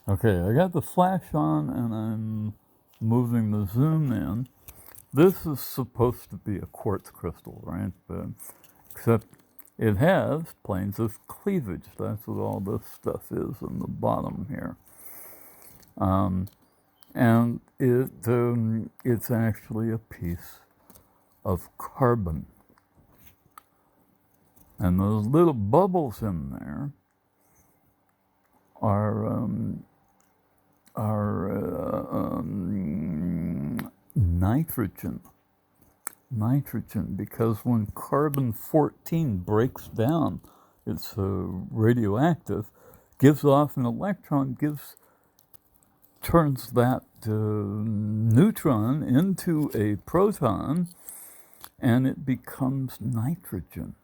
Okay, I got the flash on and I'm moving the zoom in. This is supposed to be a quartz crystal, right? Except it has planes of cleavage. That's what all this stuff is in the bottom here. And it's actually a piece of carbon. And those little bubbles in there are nitrogen. Nitrogen, because when carbon-14 breaks down, it's radioactive, gives off an electron, turns that neutron into a proton, and it becomes nitrogen.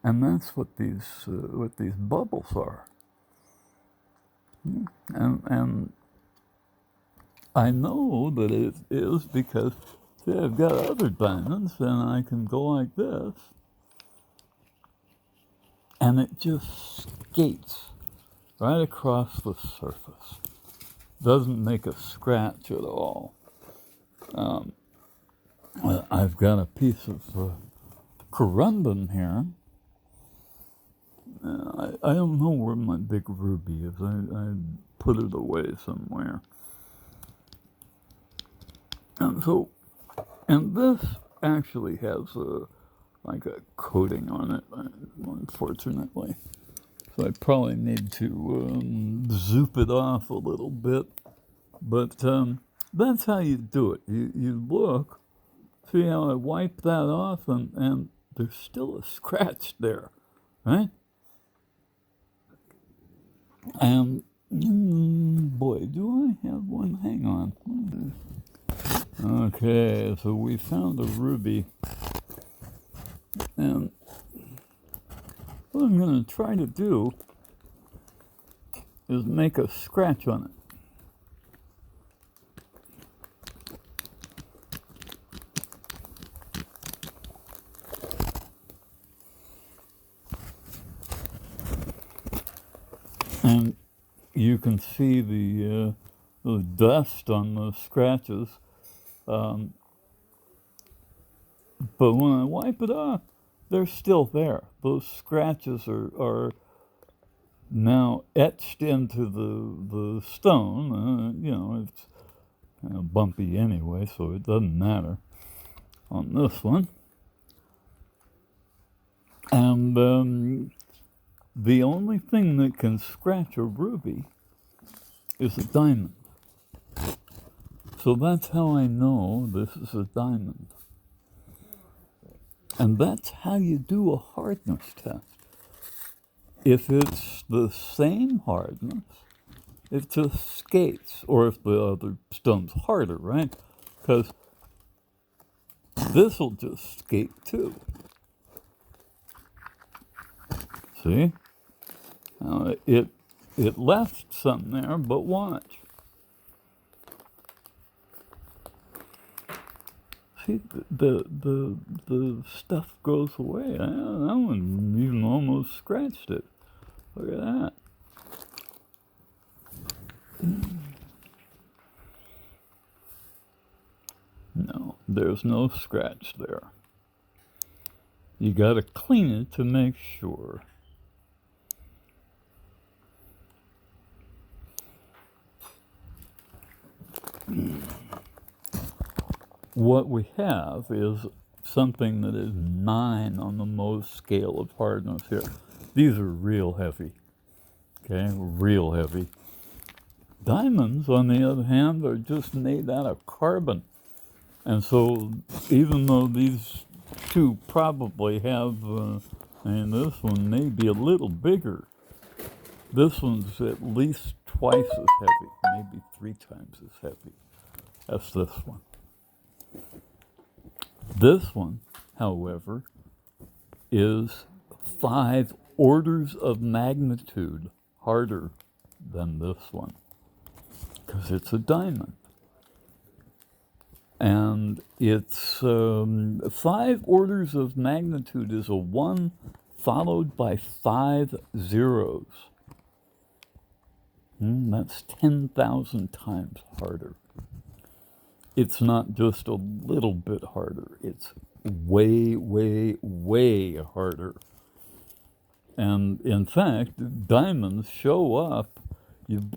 And that's what these bubbles are. And I know that it is because, see, I've got other diamonds, and I can go like this, and it just skates right across the surface. Doesn't make a scratch at all. I've got a piece of corundum here. I don't know where my big ruby is. I put it away somewhere. And this actually has like a coating on it, unfortunately. So I probably need to zoop it off a little bit. But that's how you do it. You look, see how I wipe that off, and there's still a scratch there, right? And boy, do I have one? Hang on. Okay, so we found a ruby, and what I'm going to try to do is make a scratch on it. And you can see the dust on the scratches. But when I wipe it off, they're still there. Those scratches are now etched into the stone. It's kind of bumpy anyway, so it doesn't matter on this one. And the only thing that can scratch a ruby is a diamond. So that's how I know this is a diamond. And that's how you do a hardness test. If it's the same hardness, it just skates, or if the other stone's harder, right? Because this will just skate too. See? It left some there, but watch. See, the stuff goes away. That one even almost scratched it. Look at that. No, there's no scratch there. You gotta clean it to make sure. What we have is something that is 9 on the Mohs scale of hardness here. These are real heavy, okay, real heavy. Diamonds, on the other hand, are just made out of carbon. And so even though these two probably have, this one may be a little bigger, this one's at least twice as heavy, maybe 3 times as heavy as this one. This one, however, is 5 orders of magnitude harder than this one, because it's a diamond. And it's 5 orders of magnitude is a 1 followed by 5 zeros. That's 10,000 times harder. It's not just a little bit harder. It's way, way, way harder. And in fact, diamonds show up. You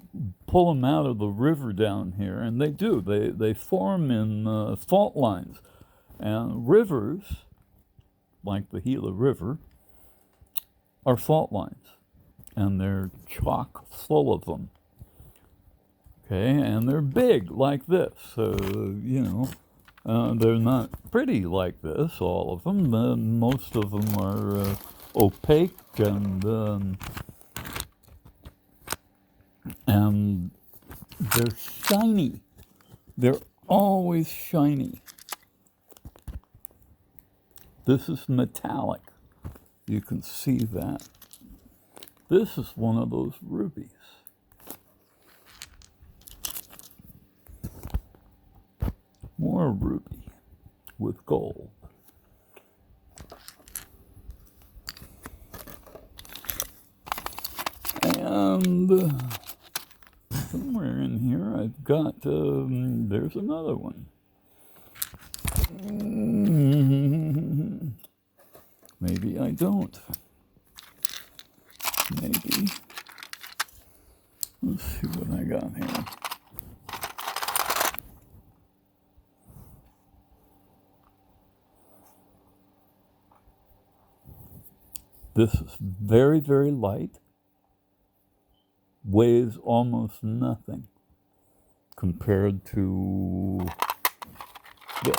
pull them out of the river down here, and they do. They form in fault lines. And rivers, like the Gila River, are fault lines. And they're chock full of them. Okay, and they're big like this. They're not pretty like this, all of them. Most of them are opaque and they're shiny. They're always shiny. This is metallic. You can see that. This is one of those rubies. More ruby with gold. And somewhere in here I've got, there's another one. Maybe I don't. Maybe. Let's see what I got here. This is very, very light, weighs almost nothing compared to this.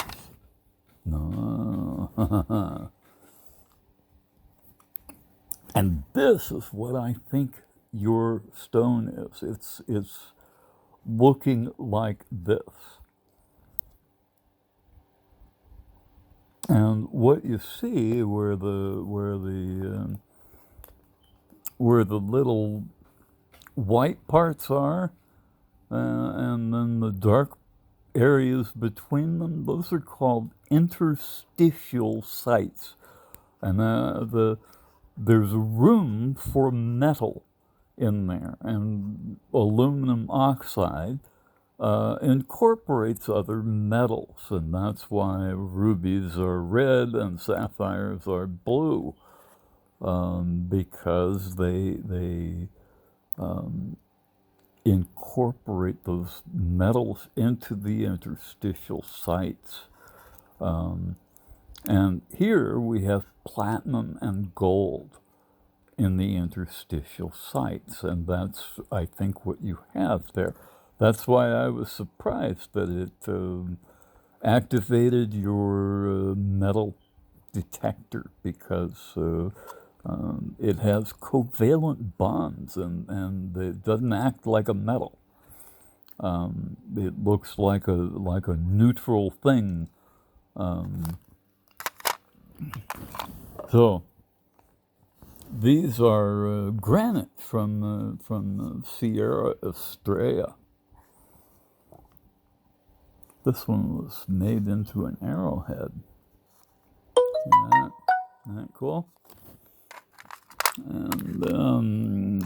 No. And this is what I think your stone is. It's looking like this. And what you see where the little white parts are, and then the dark areas between them, those are called interstitial sites. And there's room for metal in there, and aluminum oxide incorporates other metals, and that's why rubies are red and sapphires are blue, because they incorporate those metals into the interstitial sites. And here we have platinum and gold in the interstitial sites, and that's, I think, what you have there. That's why I was surprised that it activated your metal detector, because it has covalent bonds, and it doesn't act like a metal. It looks like a neutral thing. So these are granite from Sierra Estrella. This one was made into an arrowhead. Isn't that cool? And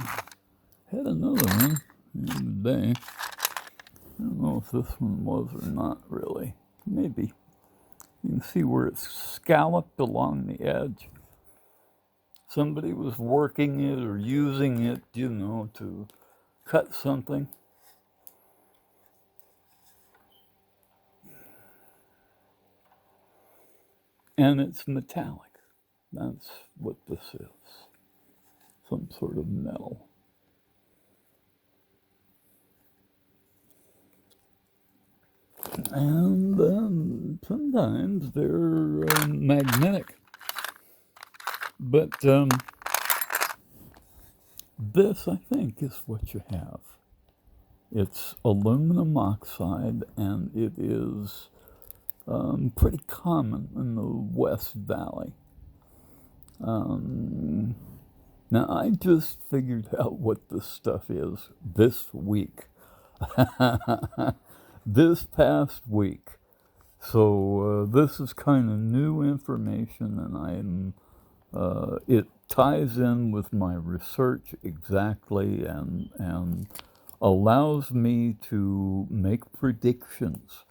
had another one the other day. I don't know if this one was or not really. Maybe. You can see where it's scalloped along the edge. Somebody was working it or using it, to cut something. And it's metallic. That's what this is. Some sort of metal. And sometimes they're magnetic. But this, I think, is what you have. It's aluminum oxide, and it is pretty common in the West Valley. Now, I just figured out what this stuff is this week. This past week. So this is kind of new information, and it ties in with my research exactly, and allows me to make predictions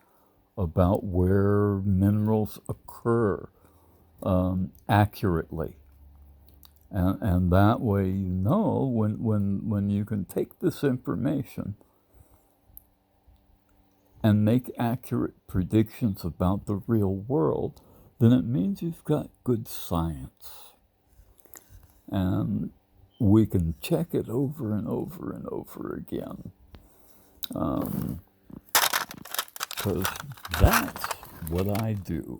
about where minerals occur accurately. And that way you know when you can take this information and make accurate predictions about the real world, then it means you've got good science. And we can check it over and over and over again. Because that's what I do.